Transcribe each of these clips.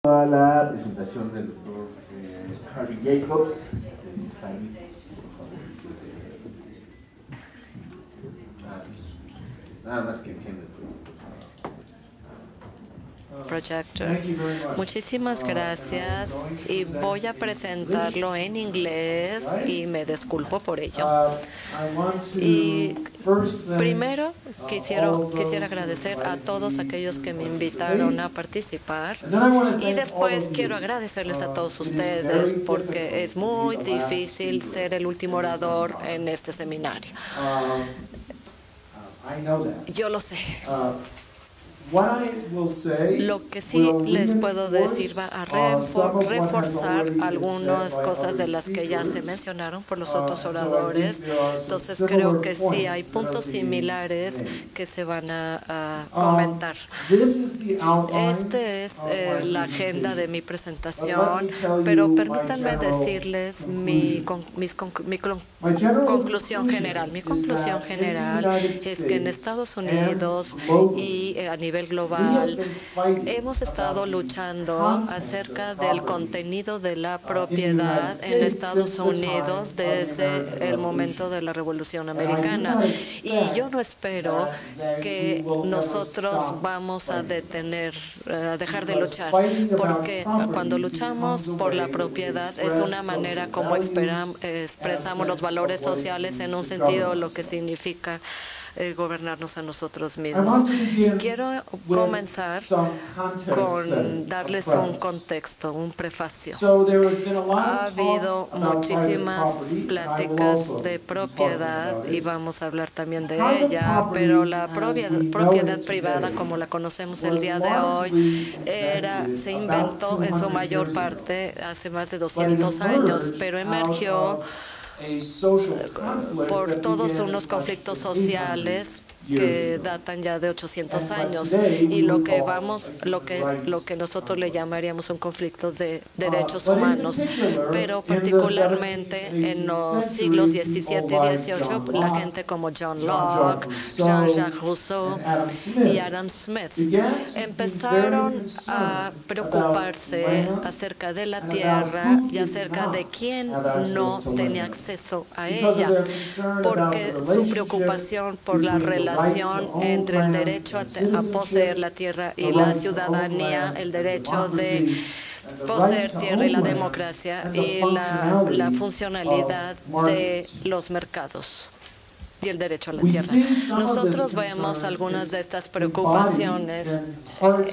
a la presentación del doctor Harvey Jacobs. Harvey, nada más que entiende. Projector. Muchísimas gracias y voy a presentarlo en inglés y me disculpo por ello. Y primero quisiera agradecer a todos aquellos que me invitaron a participar y después quiero agradecerles a todos ustedes porque es muy difícil ser el último orador en este seminario. Yo lo sé. Lo que sí les puedo decir va a reforzar algunas cosas de las que ya se mencionaron por los otros oradores. Entonces creo que sí hay puntos similares que se van a comentar. Esta es la agenda de mi presentación, pero permítanme decirles mi conclusión general. Mi conclusión general es que en Estados Unidos y a nivel global hemos estado luchando acerca del contenido de la propiedad en Estados Unidos desde el momento de la Revolución Americana. Y yo no espero que nosotros vamos a dejar de luchar, porque cuando luchamos por la propiedad es una manera como expresamos los valores sociales en un sentido lo que significa gobernarnos a nosotros mismos. Quiero comenzar con darles un contexto, un prefacio. Ha habido muchísimas pláticas de propiedad y vamos a hablar también de ella, pero la propiedad privada, como la conocemos el día de hoy, se inventó en su mayor parte hace más de 200 años, pero emergió por todos unos conflictos sociales que datan ya de 800 años y lo que nosotros le llamaríamos un conflicto de derechos humanos, pero particularmente en los siglos XVII y XVIII, la gente como John Locke, Jean-Jacques Rousseau y Adam Smith empezaron a preocuparse acerca de la tierra y acerca de quién no tenía acceso a ella, porque su preocupación por la relación entre el derecho a poseer la tierra y la ciudadanía, el derecho de poseer tierra y la democracia y la funcionalidad de los mercados y el derecho a la tierra. Nosotros vemos algunas de estas preocupaciones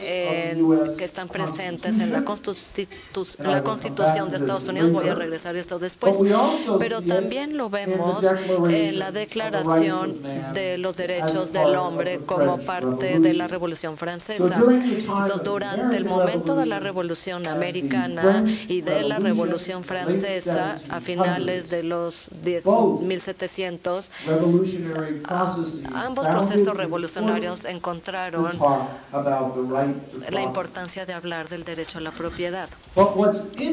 que están presentes en la Constitución de Estados Unidos. Voy a regresar a esto después. Pero también lo vemos en la Declaración de los Derechos del Hombre como parte de la Revolución Francesa. Entonces, durante el momento de la Revolución Americana y de la Revolución Francesa, a finales de los 1700, ambos procesos revolucionarios encontraron la importancia de hablar del derecho a la propiedad.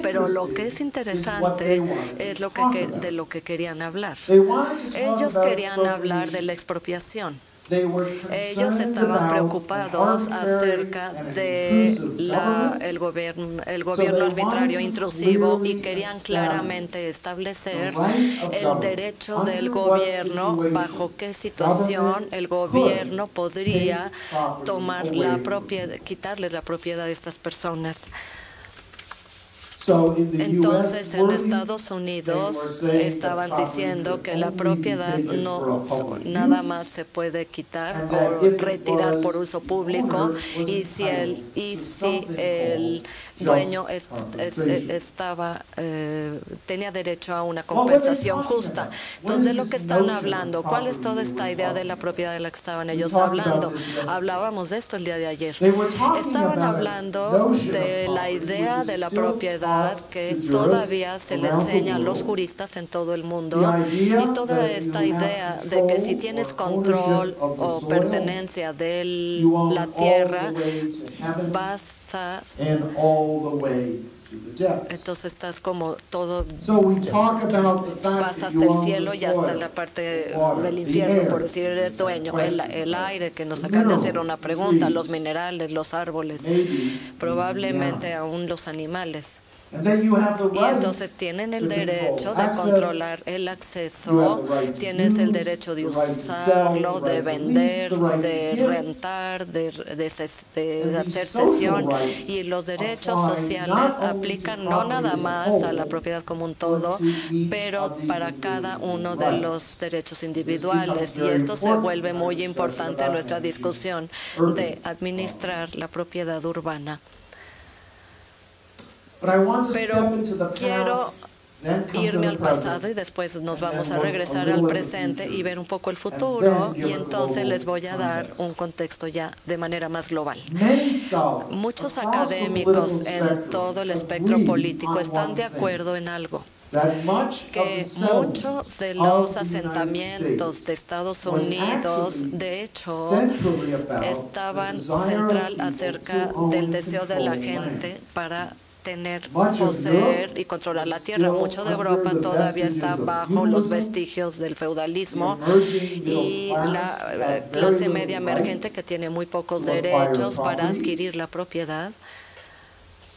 Pero lo que es interesante es de lo que querían hablar. Ellos querían hablar de la expropiación. Ellos estaban preocupados acerca de el gobierno arbitrario intrusivo y querían claramente establecer el derecho del gobierno, bajo qué situación el gobierno podría quitarles la propiedad a estas personas. Entonces, en Estados Unidos estaban diciendo que la propiedad nada más se puede quitar o retirar por uso público y si el dueño tenía derecho a una compensación justa. Entonces, de lo que están hablando, ¿cuál es toda esta idea de la propiedad de la que estaban ellos hablando? Hablábamos de esto el día de ayer. Estaban hablando de la idea de la propiedad que todavía se le enseña a los juristas en todo el mundo, y toda esta idea de que si tienes control o pertenencia de la tierra, vas a Entonces estás como todo, So we talk about the fact vas that hasta you el own cielo the y hasta soil, la parte water, del the infierno, air, por decir, eres the dueño, plant, el aire que nos the acaban de hacer minerals, una the pregunta, trees, los minerales, los árboles, maybe probablemente the aún los animales. And then you have the Y right entonces tienen el to derecho control de access. controlar el You acceso, have the right to tienes el use, derecho de the right to usarlo, sell, the de right to lease, vender, the right to de give. rentar, de And hacer these social cesión. rights Y los derechos apply sociales not only to aplican no property nada as a más a la whole, propiedad como un but todo, to each pero of the para cada individual uno de rights. los derechos This individuales. becomes Y very esto se important vuelve in our muy discussion importante en about nuestra managing discusión urban de administrar la propiedad urbana. But I want to Pero step into the quiero past, then come to irme the al pasado y present, después nos and vamos then a look regresar a al little at the presente future, y ver un poco el and futuro, then give y a entonces global les voy a dar context. un contexto ya de manera más global. Many scholars Muchos across the académicos political en spectrum todo el espectro agree político on están one de thing, acuerdo en algo, that much of que the settlement muchos de of los the asentamientos United de Estados was Unidos, actually de hecho, centrally about estaban the desire of central people acerca to own del and deseo de la control gente land. para tener, Much of poseer Europe y controlar la is tierra. still Mucho de under Europa the todavía está vestiges of bajo los feudalism, vestigios del feudalismo the emerging middle y class la have very clase little media right emergente que tiene muy pocos to acquire derechos para property. adquirir la propiedad.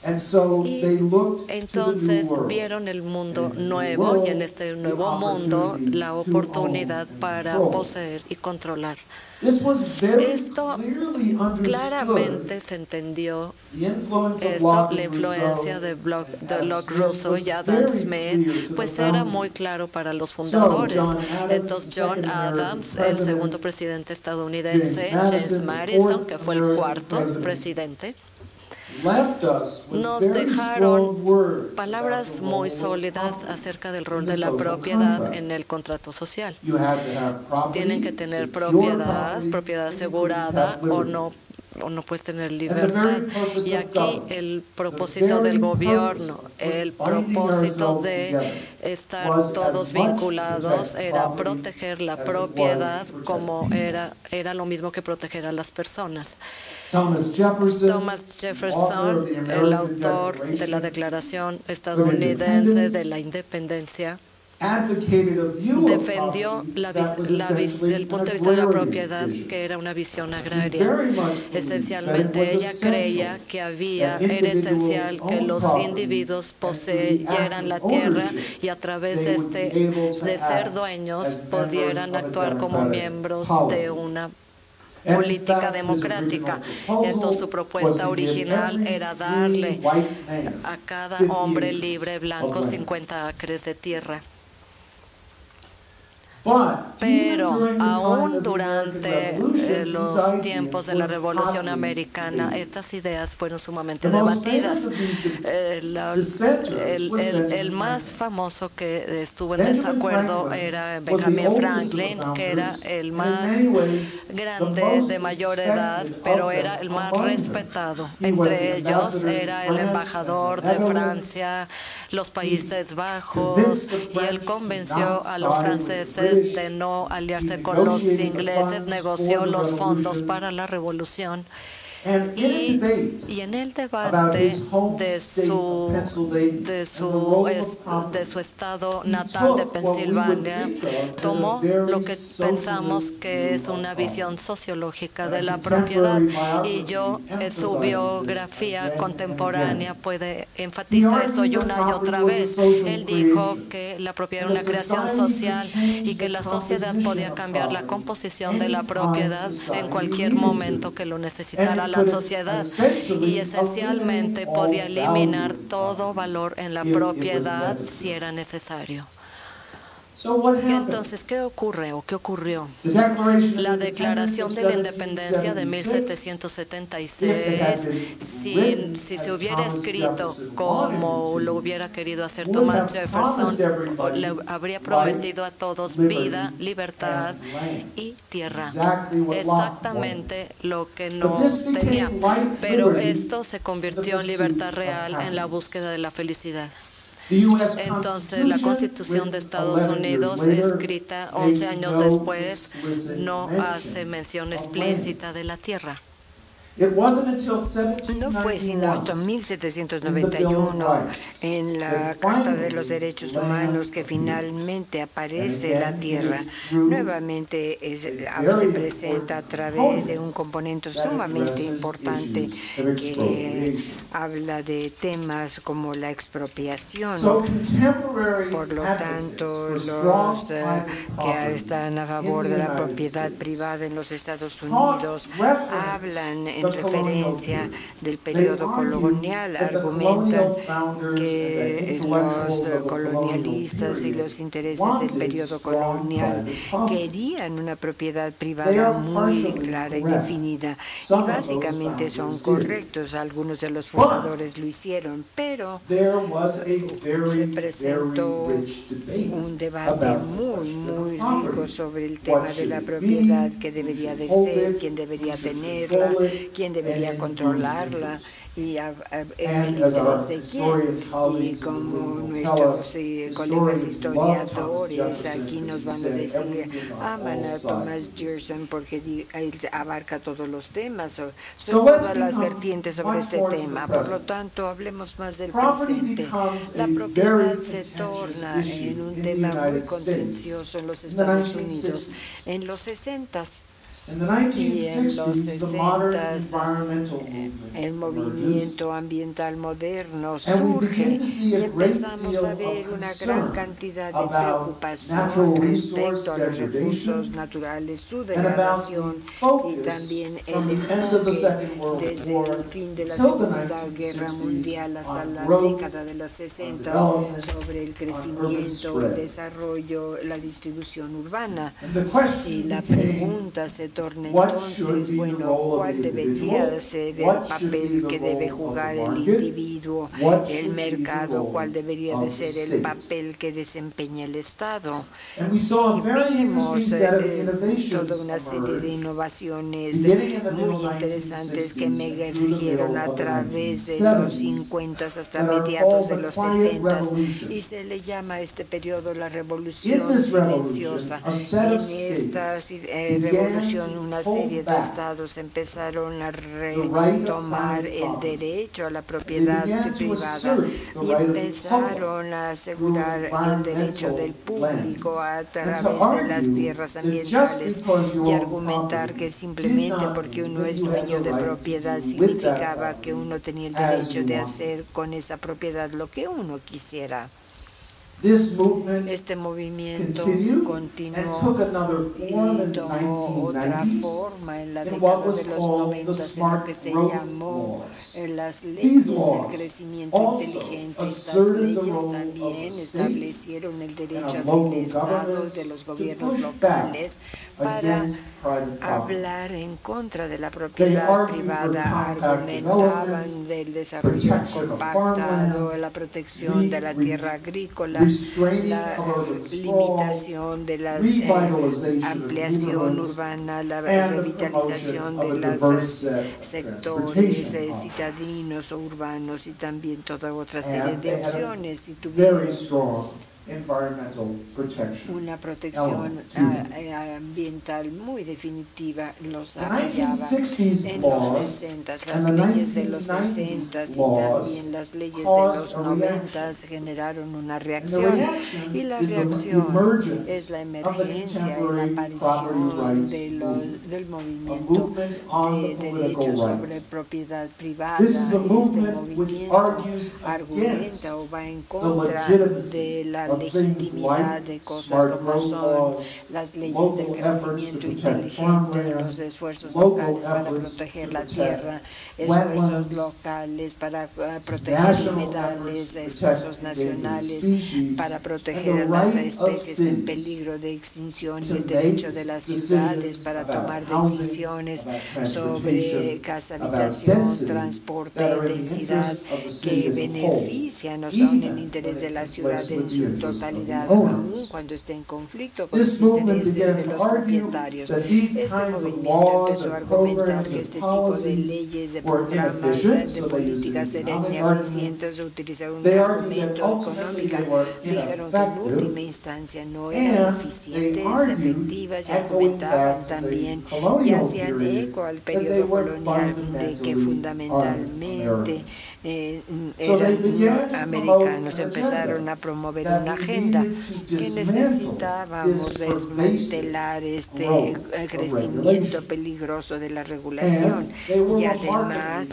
And so Y they looked to the entonces new world. vieron el mundo And in the new nuevo y en world, este the nuevo mundo opportunity la to oportunidad own and para control. poseer y controlar. This was very Esto clearly understood. claramente se entendió. The influence of Esto, Locke la and influencia de Rousseau Locke, and Smith Rousseau was y Adam very Smith, clear to the pues era founders. muy claro para los fundadores. John Adams, Entonces John second American Adams, el president, segundo presidente estadounidense, James James Madison, Madison, the que fue el fourth cuarto American presidente, left us with nos very dejaron strong words palabras about the muy role of sólidas property acerca del rol in de the la social propiedad contract. en el contrato social. You had to have property, Tienen que tener secure propiedad, property, propiedad and you couldn't asegurada have liberty. o no puedes tener And libertad. the very purpose Y of aquí government, el the propósito very del purpose gobierno, of el binding propósito ourselves de together estar was todos as much to vinculados protect era property proteger la as it was to propiedad protect como people. era lo mismo que proteger a las personas. Thomas Jefferson, Thomas author Jefferson, of the el American autor de la Declaration Declaración estadounidense de la Independencia, advocated a view of defendió property la that was essentially del punto de an vista de la agrarian propiedad, vision. que era una visión He agraria. very much believed that Esencialmente it was ella creía essential que that era individuals esencial que own los property, individuos and through the poseyeran la act of tierra ownership, y a través they would be able to de ser act dueños as members pudieran of a actuar como democratic miembros polity. de una And in política fact, his democrática. original proposal Entonces su was propuesta to give original every era free darle white man a cada 50 hombre acres libre blanco of land. 50 acres de tierra. Pero aún durante los tiempos de la Revolución Americana, estas ideas fueron sumamente debatidas. El más famoso que estuvo en desacuerdo era Benjamin Franklin, que era el más grande, de mayor edad, pero era el más respetado. Entre ellos era el embajador de Francia, los Países Bajos, y él convenció a los franceses de no aliarse con los ingleses, negoció los fondos para la revolución. Y en el debate de su estado natal de Pensilvania, tomó lo que pensamos que es una visión sociológica de la propiedad, y yo en su biografía contemporánea puede enfatizar esto y una y otra vez. Él dijo que la propiedad era una creación social y que la sociedad podía cambiar la composición de la propiedad en cualquier momento que lo necesitara la sociedad, y esencialmente podía eliminar todo valor en la propiedad si era necesario. Entonces, ¿qué ocurre o qué ocurrió? La Declaración de la Independencia de 1776, si se hubiera escrito como lo hubiera querido hacer Thomas Jefferson, le habría prometido a todos vida, libertad y tierra. Exactamente lo que no tenía. Pero esto se convirtió en libertad real en la búsqueda de la felicidad. Entonces, la Constitución de Estados Unidos, escrita 11 años después, no hace mención explícita de la tierra. No fue sino hasta 1791 en la Carta de los Derechos Humanos que finalmente aparece la tierra. Nuevamente se presenta a través de un componente sumamente importante que habla de temas como la expropiación. Por lo tanto, los que están a favor de la propiedad privada en los Estados Unidos hablan en referencia del periodo colonial, argumentan que los colonialistas y los intereses del periodo colonial querían una propiedad privada muy clara y definida, y básicamente son correctos. Algunos de los fundadores lo hicieron, pero se presentó un debate muy rico sobre el tema de la propiedad, que debería de ser, quién debería tenerla, quién debería controlarla y en el interés de quién. Y como nuestros colegas historiadores aquí nos van a decir, aman a Thomas Jefferson porque él abarca todos los temas, todas las vertientes sobre este tema. Por lo tanto, hablemos más del presente. La propiedad se torna en un tema muy contencioso en los Estados Unidos en los 60s. Y en los 60 el movimiento ambiental moderno surge y empezamos a ver una gran cantidad de preocupación respecto a los recursos naturales, su degradación y también el enfoque desde el fin de la Segunda Guerra Mundial hasta la década de los 60 sobre el crecimiento, el desarrollo, la distribución urbana. Y la pregunta se torna entonces, bueno, ¿cuál debería ser el papel que debe jugar el individuo, el mercado? ¿Cuál debería de ser el papel que desempeña el Estado? Y vimos toda una serie de innovaciones muy interesantes que emergieron a través de los 50 hasta mediados de los 70, y se le llama a este periodo la Revolución Silenciosa. En esta revolución una serie de estados empezaron a retomar el derecho a la propiedad privada y empezaron a asegurar el derecho del público a través de las tierras ambientales y argumentar que simplemente porque uno es dueño de propiedad significaba que uno tenía el derecho de hacer con esa propiedad lo que uno quisiera. Este movimiento continuó y tomó otra forma en la década de los 90 en lo que se llamó las leyes del crecimiento inteligente. Estas leyes también establecieron el derecho del Estado y de los gobiernos locales para hablar en contra de la propiedad privada. Argumentaban del desarrollo compactado, la protección de la tierra agrícola, la limitación de la ampliación urbana, la revitalización de los sectores citadinos o urbanos y también toda otra serie de opciones. Y tuvimos una protección ambiental muy definitiva, los apoyaba. En los 60, las leyes de los 60 y también las leyes de los 90 generaron una reacción, y la reacción es la emergencia y la aparición del movimiento de derechos sobre propiedad privada. Este movimiento argumenta o va en contra de la legitimidad de cosas como son las leyes del crecimiento inteligente, los esfuerzos locales para proteger la tierra, esfuerzos locales para proteger humedales, esfuerzos nacionales para proteger a las especies en peligro de extinción, y el derecho de las ciudades para tomar decisiones sobre casa, habitación, transporte, densidad, que benefician o son en interés de la ciudad en su totalidad, aun cuando esté en conflicto con los intereses de los propietarios. Este movimiento empezó a argumentar que este tipo de leyes, de programas, de políticas eran ineficientes, utilizaron un argumento económico. Dijeron que en última instancia no eran eficientes, efectivas, y argumentaban también y hacían eco al periodo colonial de que fundamentalmente eran americanos. Empezaron a promover una agenda que necesitábamos desmantelar este crecimiento peligroso de la regulación, y además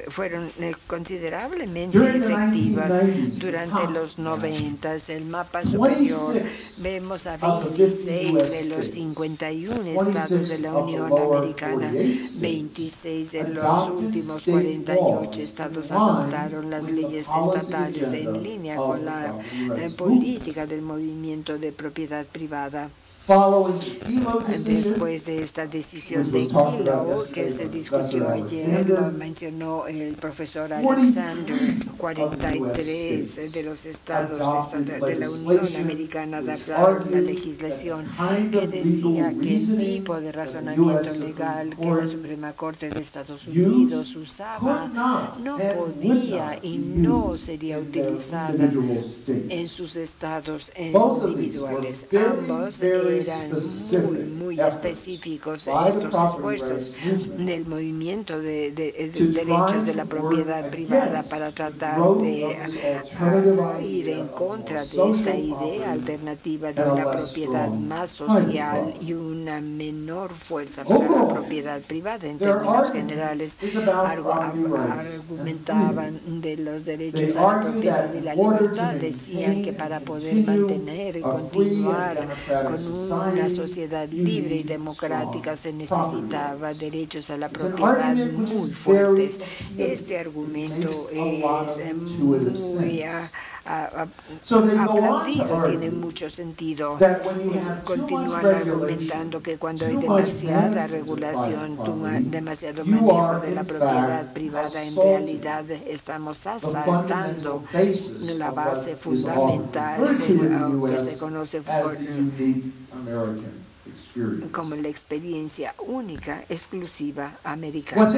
fueron considerablemente efectivas durante los 90. El mapa superior vemos a 26 de los 51 estados de la Unión Americana. 26 de los últimos 48 estados adoptaron las leyes estatales en línea con la política del movimiento de propiedad privada. Después de esta decisión de Kelo, que se discutió ayer, lo mencionó el profesor Alexander, 43 de los estados de la Unión Americana adoptaron una legislación que decía que el tipo de razonamiento legal que la Suprema Corte de Estados Unidos usaba no podía y no sería utilizada en sus estados individuales. Ambos eran muy específicos estos esfuerzos del movimiento de derechos de la propiedad privada para tratar de ir en contra de esta idea alternativa de una propiedad más social y una menor fuerza para la propiedad privada. En términos generales, argumentaban de los derechos a la propiedad y la libertad. Decían que para poder mantener y continuar con una sociedad libre y democrática se necesitaba derechos a la propiedad muy fuertes. Este argumento es muy aplaudido, tiene mucho sentido. Continúan argumentando que cuando hay demasiada regulación, demasiado manejo de la propiedad privada, en realidad estamos asaltando la base fundamental de lo que se conoce como la experiencia única, exclusiva americana. Lo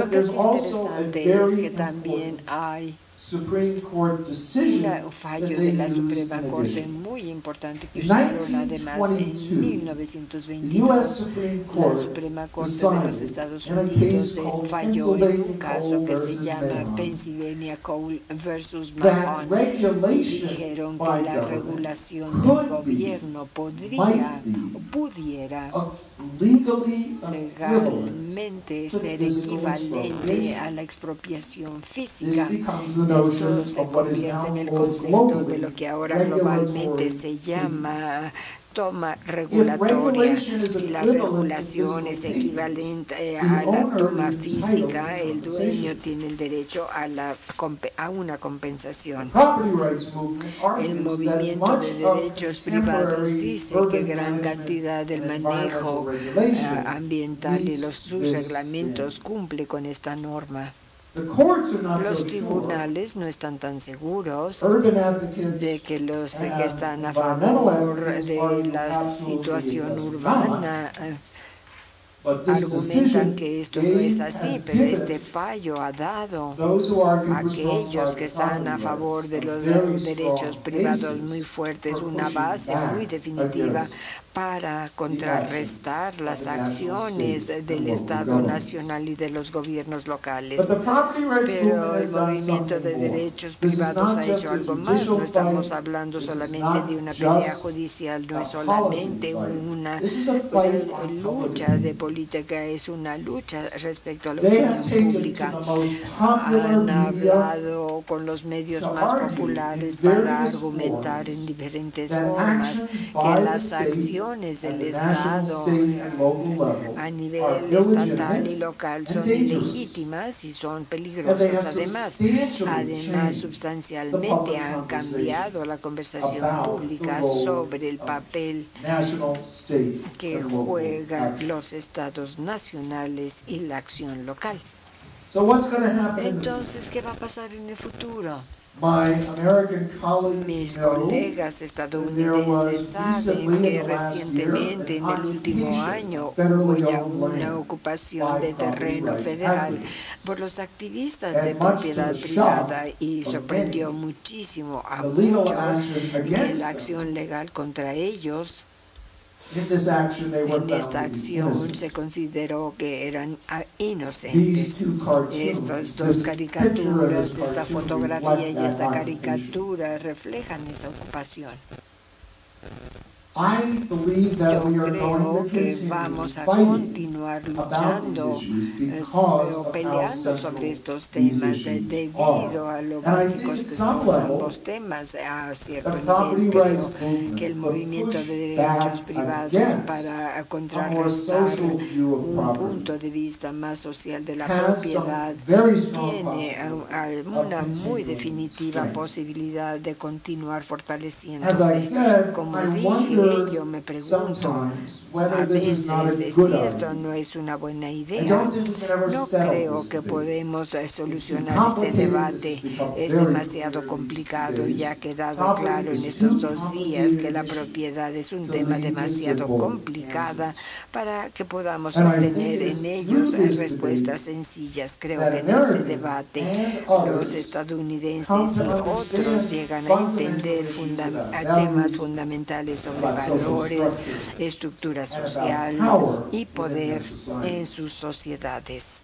que es interesante es que también hay un fallo de la Suprema Corte muy importante que usaron además en 1922. La Suprema Corte de los Estados Unidos falló en un caso que se llama Pennsylvania Coal versus Mahon, y dijeron que la regulación del gobierno pudiera legalmente ser equivalente a la expropiación física. Esto se convierte en el concepto de lo que ahora globalmente se llama toma regulatoria. Si la regulación es equivalente a la toma física, el dueño tiene el derecho a una compensación. El movimiento de derechos privados dice que gran cantidad del manejo ambiental y sus reglamentos cumple con esta norma. Los tribunales no están tan seguros de que los que están a favor de la situación urbana argumentan que esto no es así, pero este fallo ha dado a aquellos que están a favor de los derechos privados muy fuertes una base muy definitiva para contrarrestar las acciones del Estado nacional y de los gobiernos locales. Pero el movimiento de derechos privados ha hecho algo más. No estamos hablando solamente de una pelea judicial, no es solamente una lucha de política, es una lucha respecto a la opinión pública. Han hablado con los medios más populares para argumentar en diferentes formas que las acciones del Estado a nivel estatal y local son ilegítimas y son peligrosas. Además, sustancialmente han cambiado la conversación pública sobre el papel que juegan los estados nacionales y la acción local. Entonces, ¿qué va a pasar en el futuro? Mis colegas estadounidenses saben que recientemente, en el último año, hubo ya una ocupación de terreno federal por los activistas de propiedad privada y sorprendió muchísimo a muchos que la acción legal contra ellos, en esta acción se consideró que eran inocentes. Estas dos caricaturas, esta fotografía y esta caricatura reflejan esa ocupación. Yo creo que vamos a continuar luchando o peleando sobre estos temas debido a lo básicos que son ambos temas. A cierto nivel creo que el movimiento de derechos privados para contrarrestar un punto de vista más social de la propiedad tiene una muy definitiva posibilidad de continuar fortaleciéndose. Como dije, yo me pregunto a veces si esto no es una buena idea. No creo que podemos solucionar este debate. Es demasiado complicado y ha quedado claro en estos 2 días que la propiedad es un tema demasiado complicado para que podamos obtener en ellos respuestas sencillas. Creo que en este debate los estadounidenses y otros llegan a entender temas fundamentales sobre valores, estructura social y poder en sus sociedades.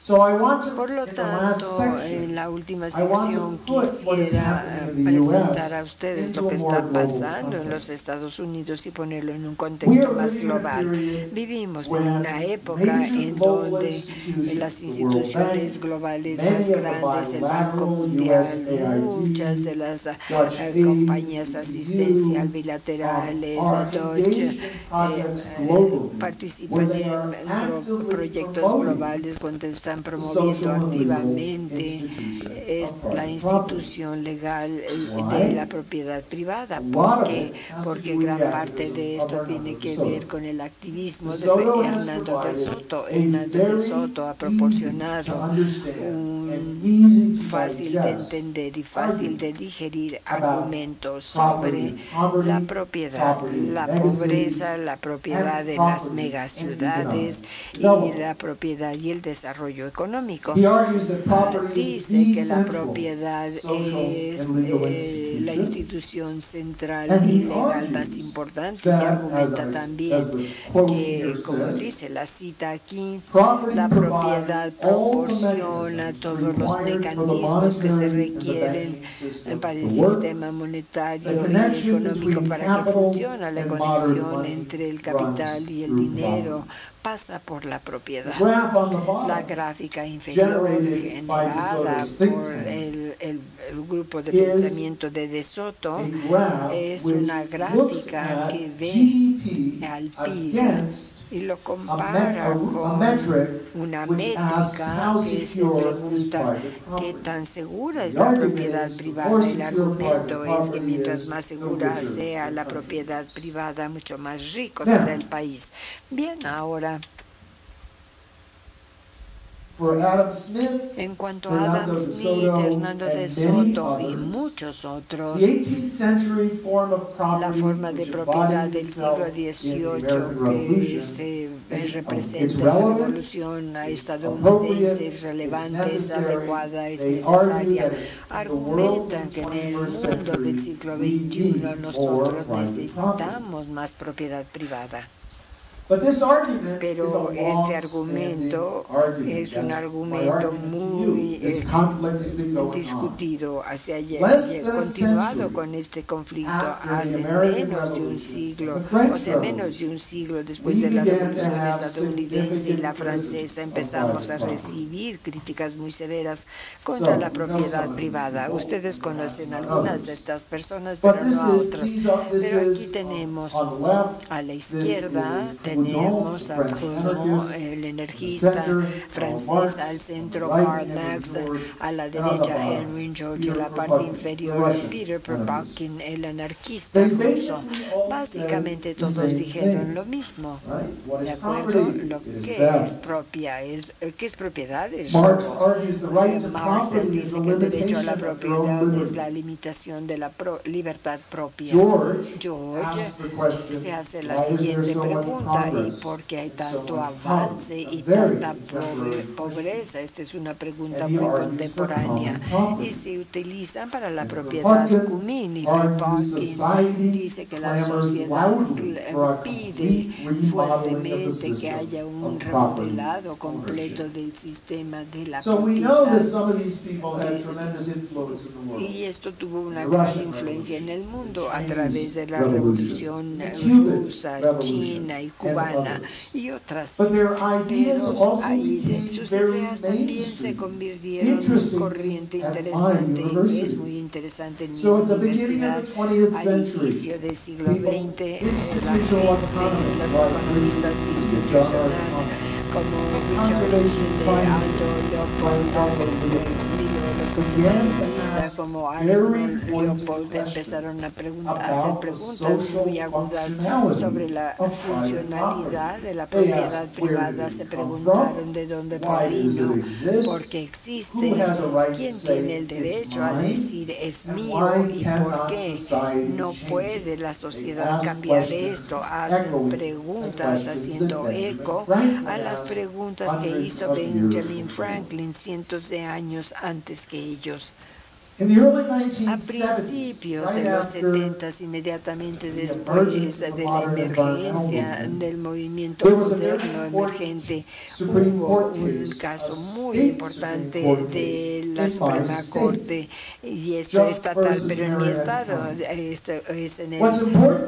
Por lo tanto, en la última sección quisiera presentar a ustedes lo que está pasando en los Estados Unidos y ponerlo en un contexto más global. Vivimos en una época en donde las instituciones globales más grandes, el Banco Mundial, muchas de las compañías asistencial bilaterales, Deutsche, participan en proyectos globales donde están promoviendo activamente la institución legal de la propiedad privada. ¿Por qué? Porque gran parte de esto tiene que ver con el activismo de Hernando de Soto. Hernando de Soto ha proporcionado un fácil de entender y fácil de digerir argumentos sobre la propiedad, la pobreza, la propiedad de las megaciudades y la propiedad y el desarrollo económico. Dice que la propiedad es la institución central y legal más importante y argumenta también que, como dice la cita aquí, la propiedad proporciona todos los mecanismos que se requieren para el sistema monetario y económico para que funcione la conexión entre el capital y el dinero. Pasa por la propiedad. La gráfica inferior generada por el grupo de pensamiento de Soto es una gráfica que ve al PIB y lo compara con una métrica que se pregunta qué tan segura es la propiedad privada. El argumento es que mientras más segura sea la propiedad privada, mucho más rico será el país. Bien, ahora, en cuanto a Adam Smith, Hernando de Soto y muchos otros, la forma de propiedad del siglo XVIII que se representa en la revolución estadounidense es relevante, es adecuada, es necesaria. Argumentan que en el mundo del siglo XXI nosotros necesitamos más propiedad privada. Pero este argumento es un argumento muy discutido. Continuado con este conflicto hace menos de un siglo, menos de un siglo después de la Revolución estadounidense y la francesa, empezamos a recibir críticas muy severas contra la propiedad privada. Ustedes conocen algunas de estas personas, pero no a otras. Pero aquí tenemos a la izquierda, tenemos a Proudhon, el energista francés, al centro Karl Marx, a la derecha Henry George, a la parte inferior Peter Kropotkin, el anarquista ruso. Básicamente todos dijeron lo mismo, ¿de acuerdo? Lo que es propia, ¿qué es propiedad? Marx dice que el derecho a la propiedad es la limitación de la libertad propia. George se hace la siguiente pregunta: ¿y por qué hay tanto avance y tanta pobreza? Esta es una pregunta muy contemporánea y se utilizan para la propiedad común. Y Kropotkin dice que la sociedad pide fuertemente que haya un remodelado completo del sistema de la propiedad. Y esto tuvo una gran influencia en el mundo a través de la revolución rusa, china y cubana y otras. Pero sus ideas también se convirtieron en un corriente interesante. Es muy interesante en mi universidad. Al inicio del siglo XX, la gente, los economistas institucionales como Richard Aldo Leopold, los conservacionistas como Arnold Leopold empezaron a hacer preguntas muy agudas sobre la funcionalidad de la propiedad privada. Se preguntaron de dónde provino, por qué existe, quién tiene el derecho a decir es mío y por qué no puede la sociedad cambiar esto. Hacen preguntas haciendo eco a las preguntas que hizo Benjamin Franklin cientos de años antes que ellos. A principios de los 70, inmediatamente después de la emergencia del movimiento moderno emergente, hubo un caso muy importante de la Suprema Corte, y esto es estatal, pero en mi estado, esto es en el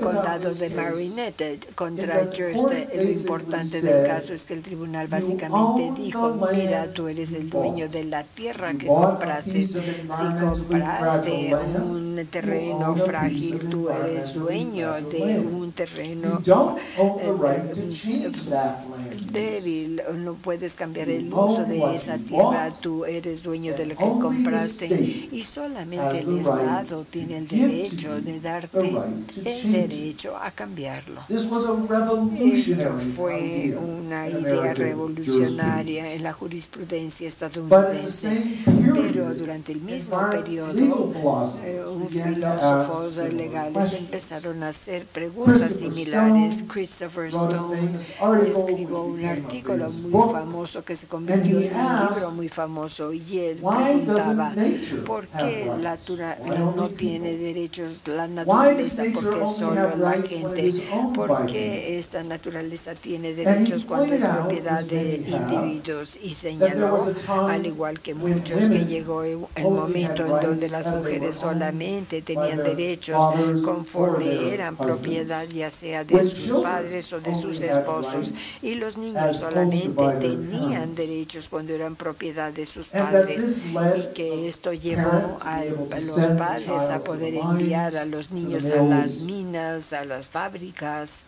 condado de Marinette, contra Hearst. Lo importante del caso es que el tribunal básicamente dijo: mira, tú eres el dueño de la tierra que compraste. Si compraste un terreno frágil, tú eres dueño de un terreno débil, no puedes cambiar el uso de esa tierra, tú eres dueño de lo que compraste y solamente el Estado tiene el derecho de darte el derecho a cambiarlo. Esto fue una idea revolucionaria en la jurisprudencia estadounidense, pero durante el mismo periodo, filósofos legales empezaron a hacer preguntas similares. Christopher Stone escribió un artículo muy famoso que se convirtió en un libro muy famoso, y él preguntaba: ¿por qué no tiene derechos la naturaleza? ¿Por qué solo la gente? ¿Por qué esta naturaleza tiene derechos cuando es propiedad de individuos? Y señaló, al igual que muchos, que llegó el momento en donde las mujeres solamente tenían derechos conforme eran propiedad ya sea de sus padres o de sus esposos, y los niños solamente tenían derechos cuando eran propiedad de sus padres, y que esto llevó a los padres a poder enviar a los niños a las minas, a las fábricas.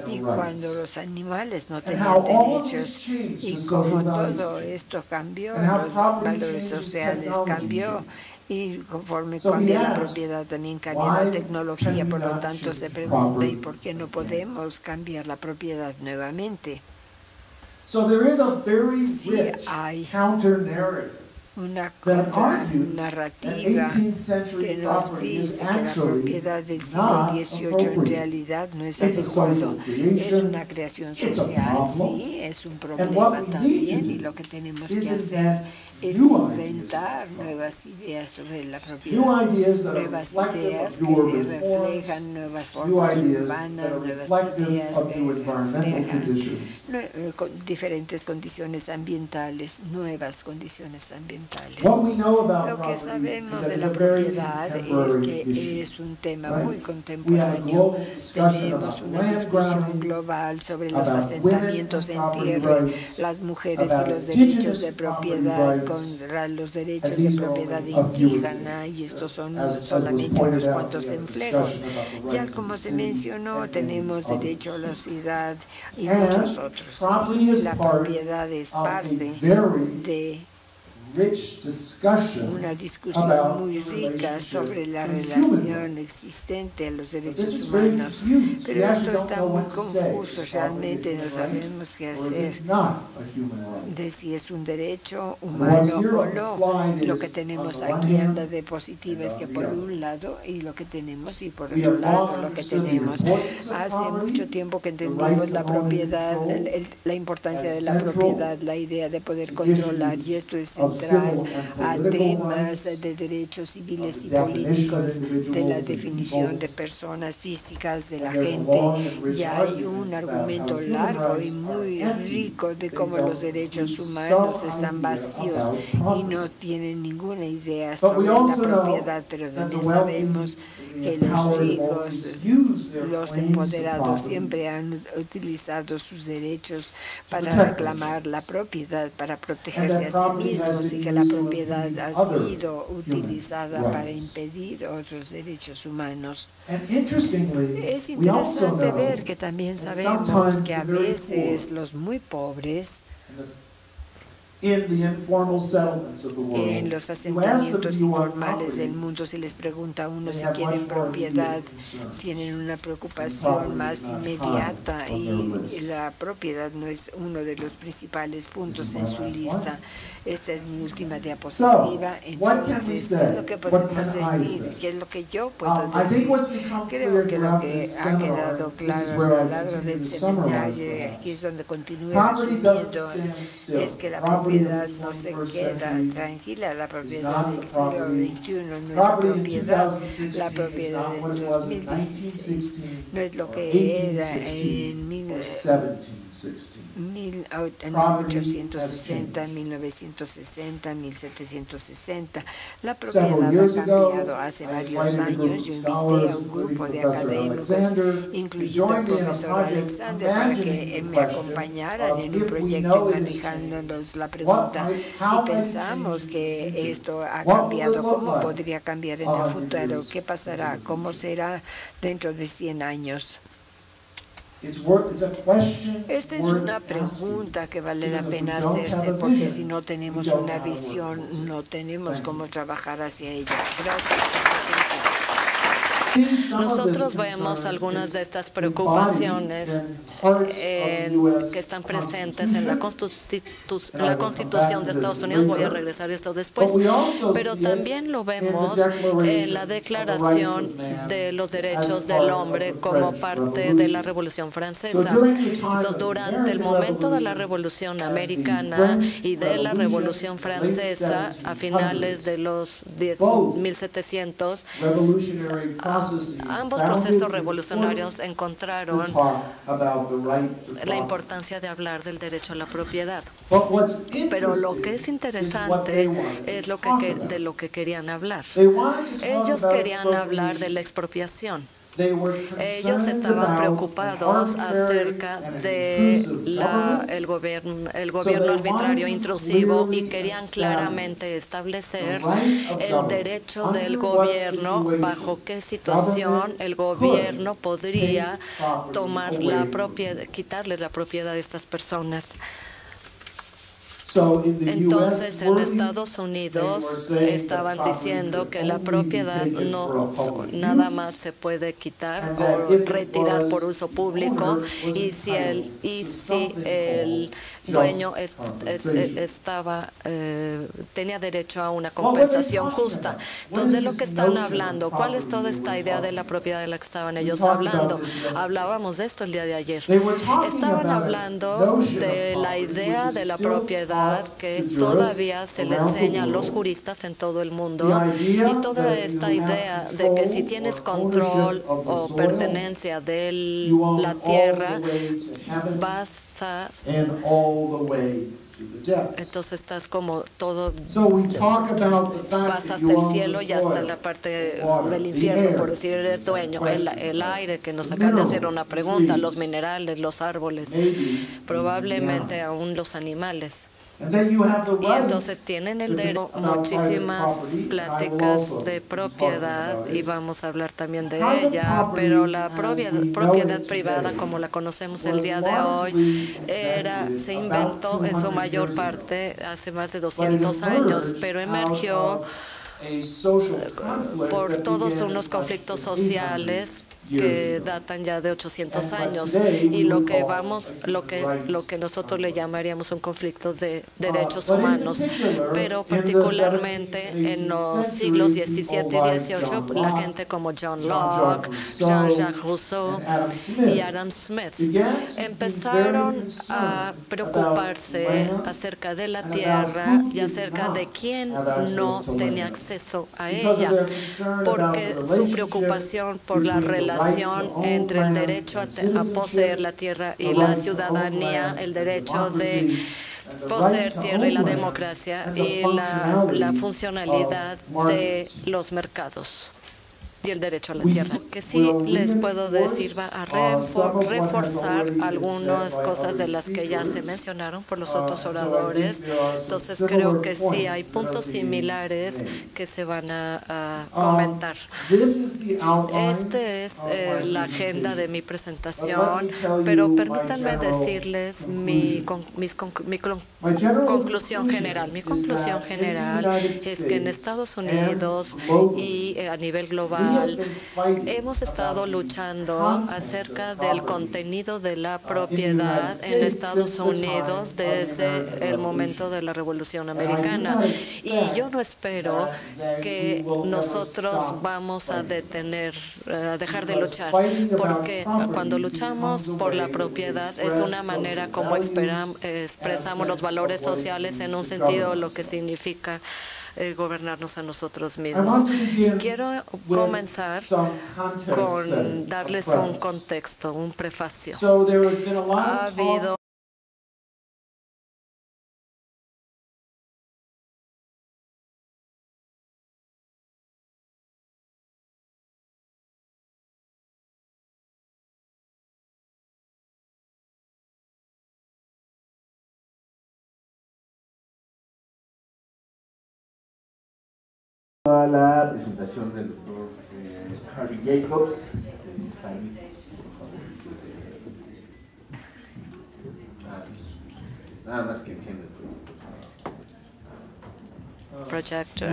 Y cuando los animales no tenían derechos, y como todo esto cambió, los valores sociales cambió, y conforme cambia la propiedad también cambia la tecnología. Por lo tanto, se pregunta: ¿y por qué no podemos cambiar la propiedad nuevamente? Sí, hay una narrativa que nos dice que la propiedad del siglo XVIII en realidad no es adecuado. Es una creación social, sí, es un problema también, y lo que tenemos que hacer es inventar nuevas ideas sobre la propiedad, nuevas ideas que reflejan nuevas formas urbanas, nuevas ideas que reflejan diferentes condiciones ambientales, nuevas condiciones ambientales. Lo que sabemos de la propiedad es que es un tema muy contemporáneo. Tenemos una discusión global sobre los asentamientos en tierra, las mujeres y los derechos de propiedad, contra los derechos de propiedad indígena, y estos son solamente unos cuantos empleos. Ya como se mencionó, tenemos derecho a la ciudad y muchos otros. Y la propiedad es parte de una discusión muy rica sobre la relación existente a los derechos humanos, pero esto está muy confuso, realmente no sabemos qué hacer de si es un derecho humano o no. Lo que tenemos aquí anda de diapositivas que por un lado y lo que tenemos y por otro lado lo que tenemos. Hace mucho tiempo que entendimos la propiedad, la importancia de la propiedad, la idea de poder controlar, y esto es a temas de derechos civiles y políticos, de la definición de personas físicas, de la gente. Ya hay un argumento largo y muy rico de cómo los derechos humanos están vacíos y no tienen ninguna idea sobre la propiedad, pero también sabemos que los ricos, los empoderados, siempre han utilizado sus derechos para reclamar la propiedad, para protegerse a sí mismos, y que la propiedad ha sido utilizada para impedir otros derechos humanos. Es interesante ver que también sabemos que a veces los muy pobres en los asentamientos informales del mundo, si les pregunta a uno si quieren propiedad, tienen una preocupación más inmediata, y la propiedad no es uno de los principales puntos en su lista. Esta es mi última diapositiva. Entonces, ¿qué es lo que podemos decir? ¿Qué es lo que yo puedo decir? Creo que lo que ha quedado claro a lo largo del seminario, aquí es donde continúa resumiendo, es que la propiedad no se queda tranquila. La propiedad del siglo XXI no es la propiedad del 2016, no es lo que era en 1860, 1960, 1760. La propiedad ha cambiado hace varios años. Yo invité a un grupo de académicos, incluyendo al profesor Alexander, para que me acompañaran en un proyecto manejándonos la pregunta: si pensamos que esto ha cambiado, ¿cómo podría cambiar en el futuro? ¿Qué pasará? ¿Cómo será dentro de 100 años? Esta es una pregunta que vale la pena hacerse, porque si no tenemos una visión, no tenemos cómo trabajar hacia ella. Gracias por su atención. Nosotros vemos algunas de estas preocupaciones que están presentes en la Constitución de Estados Unidos. Voy a regresar a esto después. Pero también lo vemos en la Declaración de los Derechos del Hombre como parte de la Revolución Francesa. Entonces, durante el momento de la Revolución Americana y de la Revolución Francesa, a finales de los 1700, ambos procesos revolucionarios encontraron la importancia de hablar del derecho a la propiedad. Pero lo que es interesante es de lo que querían hablar. Ellos querían hablar de la expropiación. Ellos estaban preocupados acerca de el gobierno arbitrario intrusivo, y querían claramente establecer el derecho del gobierno, bajo qué situación el gobierno podría quitarles la propiedad de estas personas. Entonces, en Estados Unidos estaban diciendo que la propiedad no nada más se puede quitar o retirar por uso público, y si el dueño tenía derecho a una compensación justa. Entonces, de lo que están hablando, ¿cuál es toda esta idea de la propiedad de la que estaban ellos hablando? Hablábamos de esto el día de ayer. Estaban hablando de la idea de la propiedad que todavía se le enseña a los juristas en todo el mundo, y toda esta idea de que si tienes control o pertenencia de la tierra, vas a... Entonces estás como todo, vas hasta el cielo y hasta la parte del infierno, por decir, eres dueño. El aire, que nos acaban de hacer una pregunta, los minerales, los árboles, probablemente aún los animales. Y entonces tienen el derecho a muchísimas pláticas de propiedad y vamos a hablar también de ella, pero la propiedad privada como la conocemos el día de hoy se inventó en su mayor parte hace más de 200 años, pero emergió por todos unos conflictos sociales que datan ya de 800 años y lo que nosotros le llamaríamos un conflicto de derechos humanos, pero particularmente en los siglos XVII y XVIII la gente como John Locke, Jean-Jacques Rousseau y Adam Smith empezaron a preocuparse acerca de la tierra y acerca de quién no tenía acceso a ella, porque su preocupación por la relación entre el derecho a poseer la tierra y la ciudadanía, el derecho de poseer tierra y la democracia y la funcionalidad de los mercados y el derecho a la tierra. Que sí les puedo decir va a reforzar algunas cosas de las que ya se mencionaron por los otros oradores. Entonces creo que sí hay puntos similares que se van a comentar. Esta es la agenda de mi presentación, pero permítanme decirles mi conclusión general. Mi conclusión general es que en Estados Unidos y a nivel global hemos estado luchando acerca del contenido de la propiedad en Estados Unidos desde el momento de la Revolución Americana. Y yo no espero que nosotros vamos a dejar de luchar, porque cuando luchamos por la propiedad es una manera como expresamos los valores sociales en un sentido lo que significa gobernarnos a nosotros mismos. Quiero comenzar con darles un contexto, un prefacio. Ha habido a la presentación del doctor Harry Jacobs. Nada más que entiende. Projector.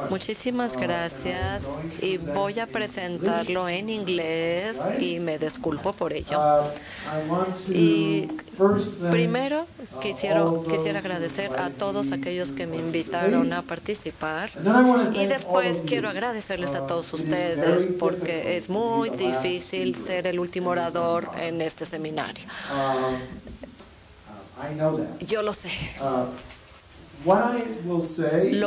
Muchísimas gracias y voy a presentarlo en inglés y me disculpo por ello. Y primero quisiera agradecer a todos aquellos que me invitaron a participar y después quiero agradecerles a todos ustedes porque es muy difícil ser el último orador en este seminario. Yo lo sé. What I will say